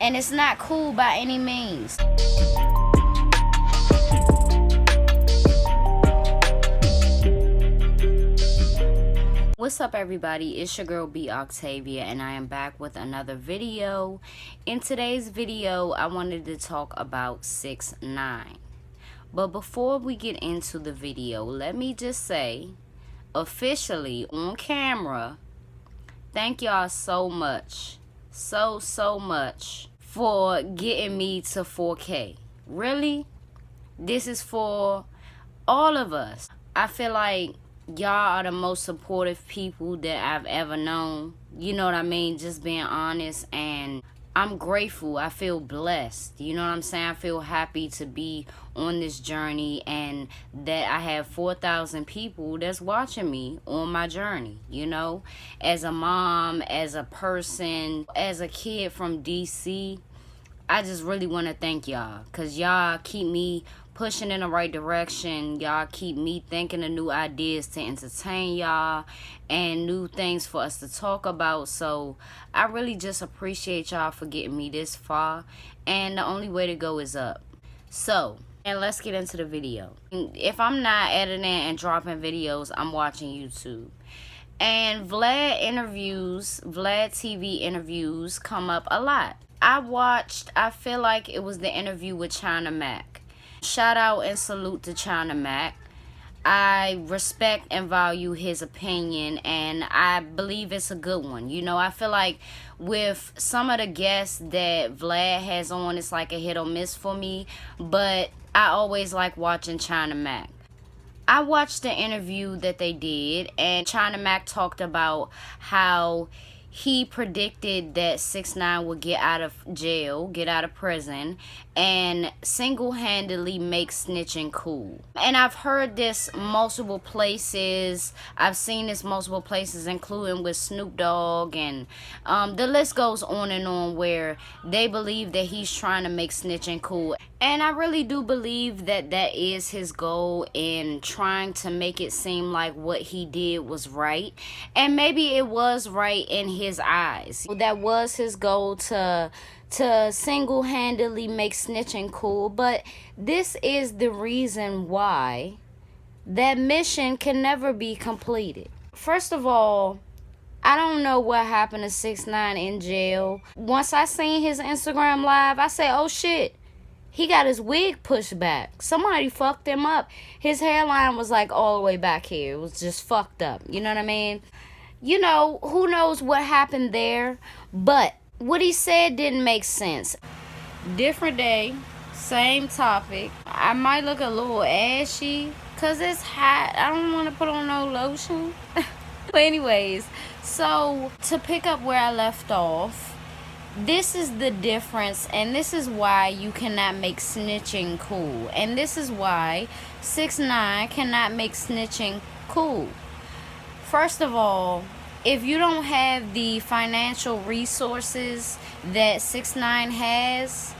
And it's not cool by any means. What's up, everybody? It's your girl theboctavia, and I am back with another video. In today's video, I wanted to talk about 6ix9ine. But before we get into the video, let me just say, officially on camera, thank y'all so much. So much for getting me to 4K. Really? This is for all of us. I feel like y'all are the most supportive people that I've ever known. You know what I mean? Just being honest, and I'm grateful. I feel blessed. You know what I'm saying? I feel happy to be on this journey, and that I have 4,000 people that's watching me on my journey. You know, as a mom, as a person, as a kid from DC, I just really want to thank y'all, because y'all keep me pushing in the right direction. Y'all keep me thinking of new ideas to entertain y'all and new things for us to talk about. So I really just appreciate y'all for getting me this far, and the only way to go is up. So, and let's get into the video. If I'm not editing and dropping videos, I'm watching YouTube. And Vlad TV interviews come up a lot. I feel like it was the interview with China Mac. Shout out and salute to China Mac. I respect and value his opinion, and I believe it's a good one. You know, I feel like with some of the guests that Vlad has on, it's like a hit or miss for me, but I always like watching China Mac. I watched the interview that they did, and China Mac talked about how he predicted that 6ix9ine would get out of jail, get out of prison, and single-handedly make snitching cool. And I've heard this multiple places. I've seen this multiple places, including with Snoop Dogg, and the list goes on and on, where they believe that he's trying to make snitching cool. And I really do believe that that is his goal, in trying to make it seem like what he did was right. And maybe it was right in his eyes. That was his goal, to single-handedly make snitching cool. But this is the reason why that mission can never be completed. First of all, I don't know what happened to 6ix9ine in jail. Once I seen his Instagram live, I said, oh shit, he got his wig pushed back. Somebody fucked him up. His hairline was like all the way back here. It was just fucked up. You know what I mean? You know, who knows what happened there. But what he said didn't make sense. Different day, same topic. I might look a little ashy because it's hot. I don't want to put on no lotion. But anyways, so to pick up where I left off, this is the difference, and this is why you cannot make snitching cool. And this is why 6ix9ine cannot make snitching cool. First of all, if you don't have the financial resources that 6ix9ine has,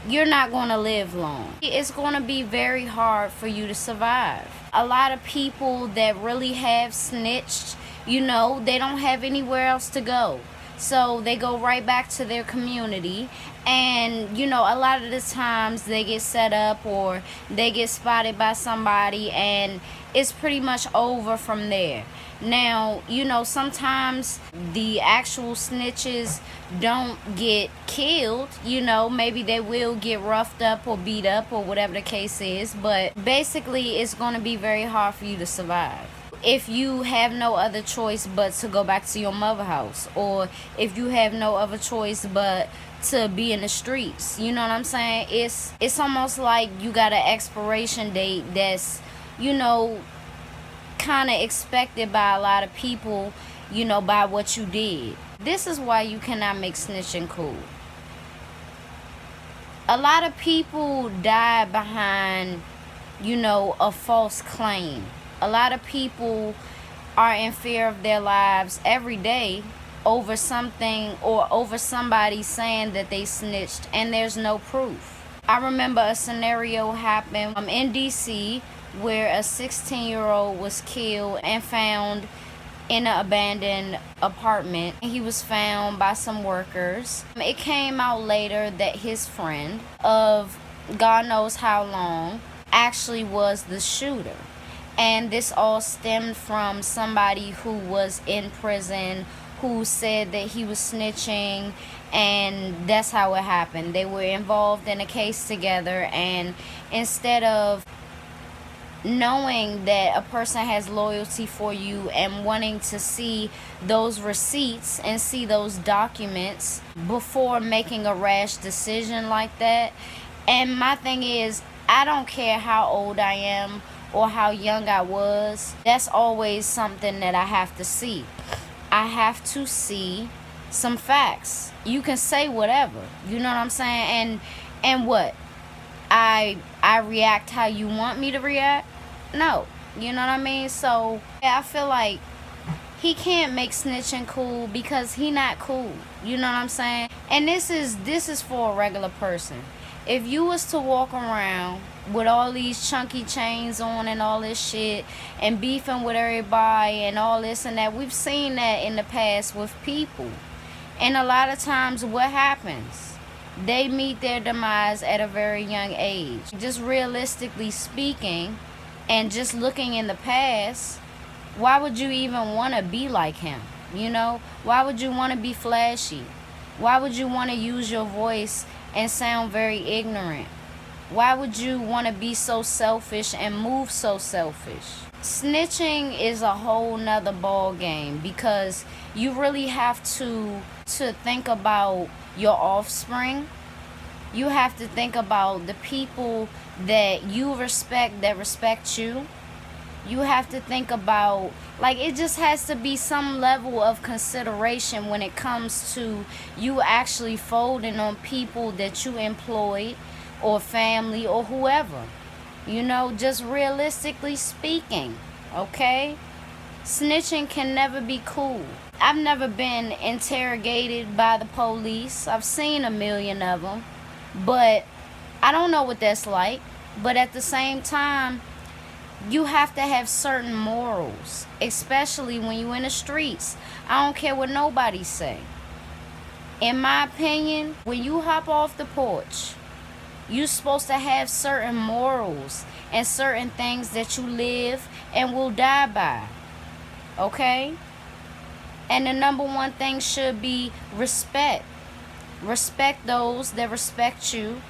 you're not going to live long. It's going to be very hard for you to survive. A lot of people that really have snitched, you know, they don't have anywhere else to go. So they go right back to their community, and you know, a lot of the times they get set up or they get spotted by somebody, and it's pretty much over from there. Now, you know, sometimes the actual snitches don't get killed. You know, maybe they will get roughed up or beat up or whatever the case is, but basically it's going to be very hard for you to survive if you have no other choice but to go back to your mother house, or if you have no other choice but to be in the streets. You know what I'm saying? It's almost like you got an expiration date that's, you know, kind of expected by a lot of people, you know, by what you did. This is why you cannot make snitching cool. A lot of people die behind, you know, a false claim. A lot of people are in fear of their lives every day over something, or over somebody saying that they snitched and there's no proof. I remember a scenario happened in DC where a 16-year-old was killed and found in an abandoned apartment. He was found by some workers. It came out later that his friend of God knows how long actually was the shooter. And this all stemmed from somebody who was in prison who said that he was snitching, and that's how it happened. They were involved in a case together, and instead of knowing that a person has loyalty for you and wanting to see those receipts and see those documents before making a rash decision like that. And my thing is, I don't care how old I am or how young I was. That's always something that I have to see. I have to see some facts. You can say whatever, you know what I'm saying? And what? I react how you want me to react? No, you know what I mean? So I feel like he can't make snitching cool because he not cool, you know what I'm saying? And this is for a regular person. If you was to walk around with all these chunky chains on and all this shit and beefing with everybody and all this and that, we've seen that in the past with people. And a lot of times what happens? They meet their demise at a very young age. Just realistically speaking, and just looking in the past, why would you even want to be like him? You know? Why would you want to be flashy? Why would you want to use your voice and sound very ignorant? Why would you want to be so selfish and move so selfish? Snitching is a whole nother ball game because you really have to think about your offspring. You have to think about the people that you respect that respect you. You have to think about, like, it just has to be some level of consideration when it comes to you actually folding on people that you employed or family or whoever. You know, just realistically speaking, okay? Snitching can never be cool. I've never been interrogated by the police. I've seen a million of them, but I don't know what that's like. But at the same time, you have to have certain morals, especially when you're in the streets. I don't care what nobody say. In my opinion, when you hop off the porch, you're supposed to have certain morals and certain things that you live and will die by. Okay? And the number one thing should be respect. Respect those that respect you.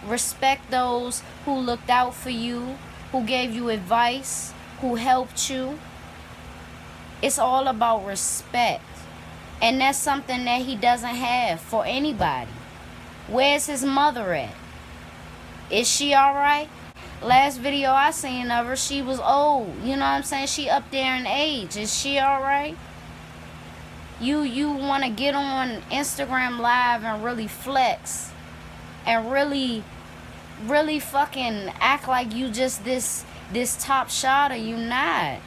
Respect those who looked out for you, who gave you advice, who helped you. It's all about respect. And that's something that he doesn't have for anybody. Where's his mother at? Is she alright? Last video I seen of her, she was old. You know what I'm saying? She up there in age. Is she alright? You want to get on Instagram Live and really flex and really fucking act like you just this top shotter. You not.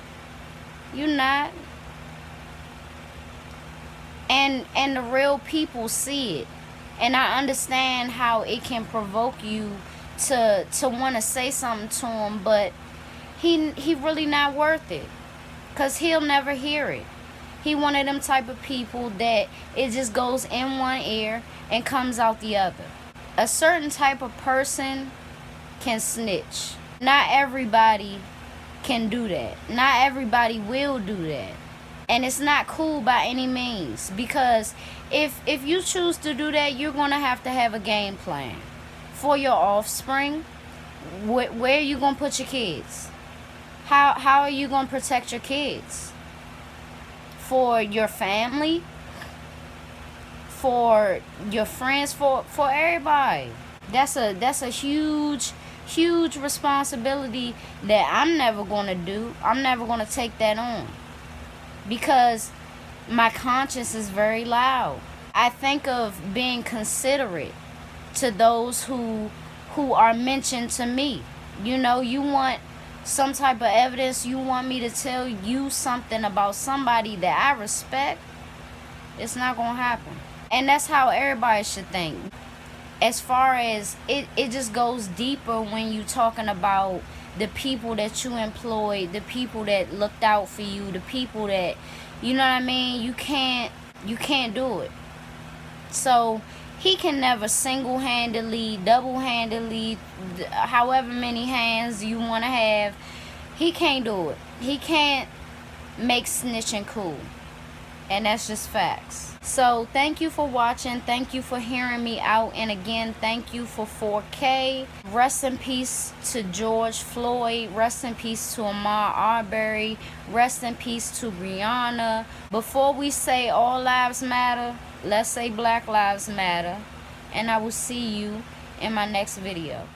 And the real people see it. And I understand how it can provoke you to want to say something to him, but he really not worth it, because he'll never hear it. He one of them type of people that it just goes in one ear and comes out the other. A certain type of person can snitch. Not everybody can do that. Not everybody will do that. And it's not cool by any means, because if you choose to do that, you're going to have a game plan for your offspring. Where are you going to put your kids? How are you going to protect your kids? For your family? For your friends? For everybody? That's a huge responsibility that I'm never going to do. I'm never going to take that on, because my conscience is very loud. I think of being considerate to those who are mentioned to me. You know, you want some type of evidence, you want me to tell you something about somebody that I respect, it's not gonna happen. And that's how everybody should think. as far as it just goes deeper when you talking about the people that you employed, the people that looked out for you, the people that, you know what I mean, you can't do it. So he can never single-handedly, double-handedly, however many hands you want to have, he can't do it. He can't make snitching cool. And that's just facts. So thank you for watching. Thank you for hearing me out. And again, thank you for 4K. Rest in peace to George Floyd. Rest in peace to Ahmaud Arbery. Rest in peace to Breonna. Before we say all lives matter, let's say Black Lives Matter. And I will see you in my next video.